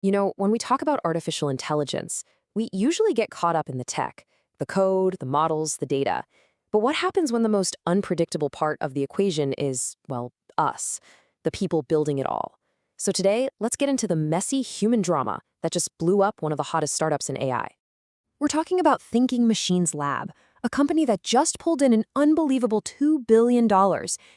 When we talk about artificial intelligence, we usually get caught up in the tech, the code, the models, the data. But what happens when the most unpredictable part of the equation is, well, us, the people building it all? So today, let's get into the messy human drama that just blew up one of the hottest startups in AI. We're talking about Thinking Machines Lab, a company that just pulled in an unbelievable $2 billion,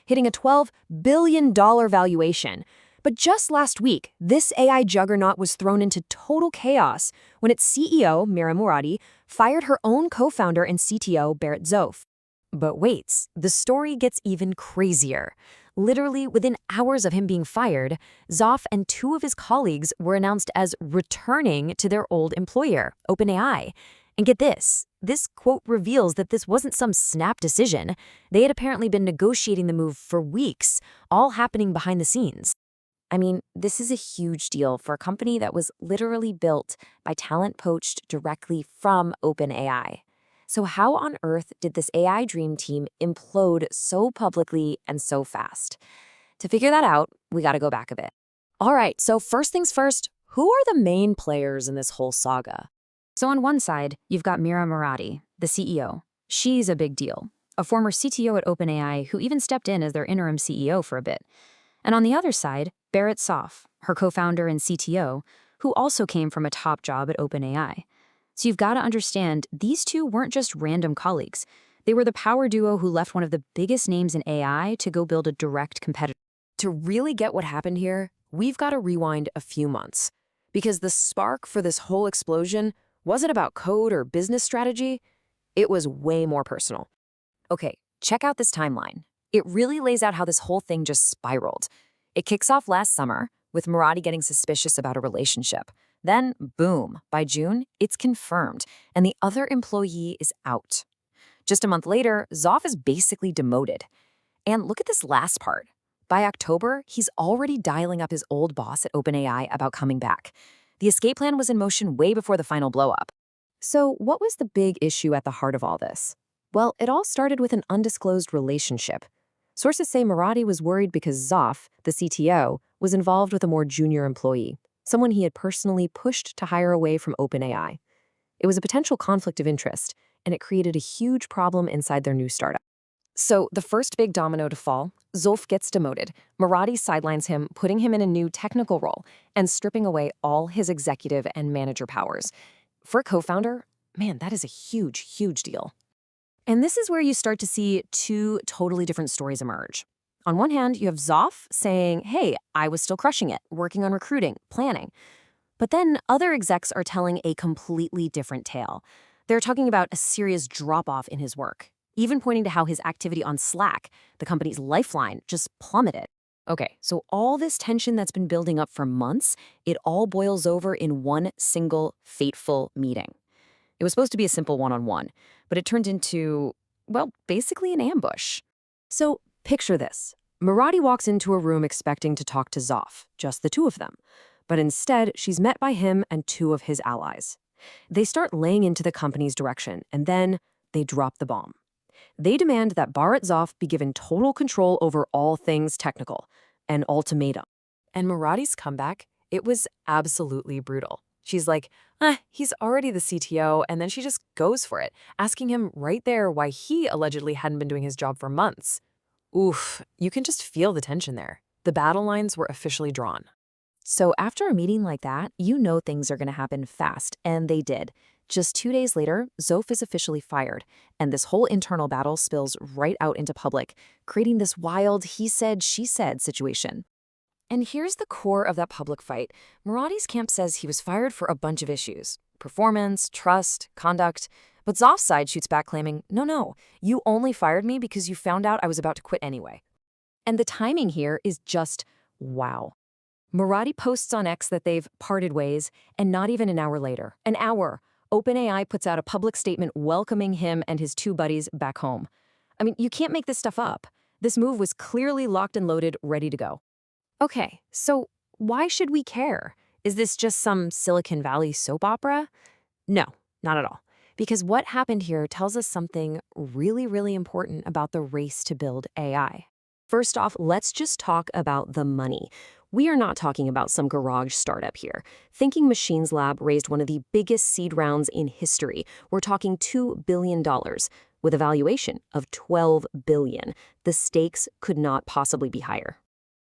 hitting a $12 billion valuation. But just last week, this AI juggernaut was thrown into total chaos when its CEO, Mira Murati, fired her own co-founder and CTO, Barret Zoph. But wait, the story gets even crazier. Literally, within hours of him being fired, Zoph and two of his colleagues were announced as returning to their old employer, OpenAI. And get this quote reveals that this wasn't some snap decision. They had apparently been negotiating the move for weeks, all happening behind the scenes. I mean, this is a huge deal for a company that was literally built by talent poached directly from OpenAI. So how on earth did this AI dream team implode so publicly and so fast? To figure that out, we gotta go back a bit. All right, so first things first, who are the main players in this whole saga? So on one side, you've got Mira Murati, the CEO. She's a big deal, a former CTO at OpenAI who even stepped in as their interim CEO for a bit. And on the other side, Barret Zoph, her co-founder and CTO, who also came from a top job at OpenAI. So you've got to understand, these two weren't just random colleagues. They were the power duo who left one of the biggest names in AI to go build a direct competitor. To really get what happened here, we've got to rewind a few months. Because the spark for this whole explosion wasn't about code or business strategy, it was way more personal. Okay, check out this timeline. It really lays out how this whole thing just spiraled. It kicks off last summer, with Murati getting suspicious about a relationship. Then, boom, by June, it's confirmed, and the other employee is out. Just a month later, Zoph is basically demoted. And look at this last part. By October, he's already dialing up his old boss at OpenAI about coming back. The escape plan was in motion way before the final blow-up. So what was the big issue at the heart of all this? Well, it all started with an undisclosed relationship. Sources say Murati was worried because Zoph, the CTO, was involved with a more junior employee, someone he had personally pushed to hire away from OpenAI. It was a potential conflict of interest, and it created a huge problem inside their new startup. So the first big domino to fall, Zoph gets demoted. Murati sidelines him, putting him in a new technical role and stripping away all his executive and manager powers. For a co-founder, man, that is a huge, huge deal. And this is where you start to see two totally different stories emerge. On one hand, you have Zoph saying, hey, I was still crushing it, working on recruiting, planning. But then other execs are telling a completely different tale. They're talking about a serious drop-off in his work, even pointing to how his activity on Slack, the company's lifeline, just plummeted. Okay, so all this tension that's been building up for months, it all boils over in one single fateful meeting. It was supposed to be a simple one-on-one, but it turned into, well, basically an ambush. So picture this. Murati walks into a room expecting to talk to Zoph, just the two of them. But instead, she's met by him and two of his allies. They start laying into the company's direction, and then they drop the bomb. They demand that Barret Zoph be given total control over all things technical, an ultimatum. And Murati's comeback, it was absolutely brutal. She's like, he's already the CTO, and then she just goes for it, asking him right there why he allegedly hadn't been doing his job for months. Oof, you can just feel the tension there. The battle lines were officially drawn. So after a meeting like that, you know things are going to happen fast, and they did. Just 2 days later, Zoph is officially fired, and this whole internal battle spills right out into public, creating this wild he said, she said situation. And here's the core of that public fight. Murati's camp says he was fired for a bunch of issues: performance, trust, conduct. But Zoph's side shoots back claiming, no, you only fired me because you found out I was about to quit anyway. And the timing here is just wow. Murati posts on X that they've parted ways, and not even an hour later, OpenAI puts out a public statement welcoming him and his two buddies back home. I mean, you can't make this stuff up. This move was clearly locked and loaded, ready to go. Okay, so why should we care? Is this just some Silicon Valley soap opera? No, not at all. Because what happened here tells us something really, really important about the race to build AI. First off, let's just talk about the money. We are not talking about some garage startup here. Thinking Machines Lab raised one of the biggest seed rounds in history. We're talking $2 billion, with a valuation of $12 billion. The stakes could not possibly be higher.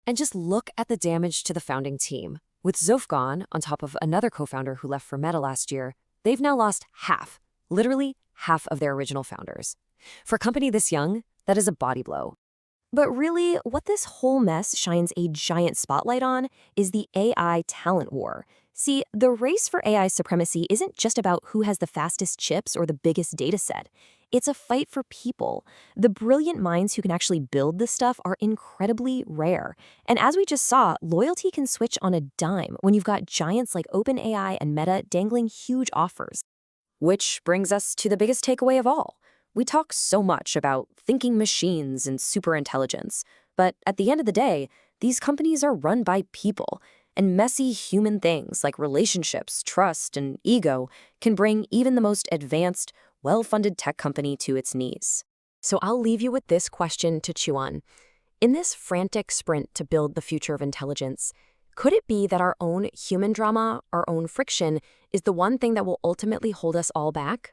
And just look at the damage to the founding team. With Zoph gone, on top of another co-founder who left for Meta last year, they've now lost half, literally half of their original founders. For a company this young, that is a body blow. But really, what this whole mess shines a giant spotlight on is the AI talent war. See, the race for AI supremacy isn't just about who has the fastest chips or the biggest data set. It's a fight for people. The brilliant minds who can actually build this stuff are incredibly rare. And as we just saw, loyalty can switch on a dime when you've got giants like OpenAI and Meta dangling huge offers. Which brings us to the biggest takeaway of all. We talk so much about thinking machines and superintelligence, but at the end of the day, these companies are run by people, and messy human things like relationships, trust, and ego can bring even the most advanced, well-funded tech company to its knees. So I'll leave you with this question to chew on. In this frantic sprint to build the future of intelligence, could it be that our own human drama, our own friction, is the one thing that will ultimately hold us all back?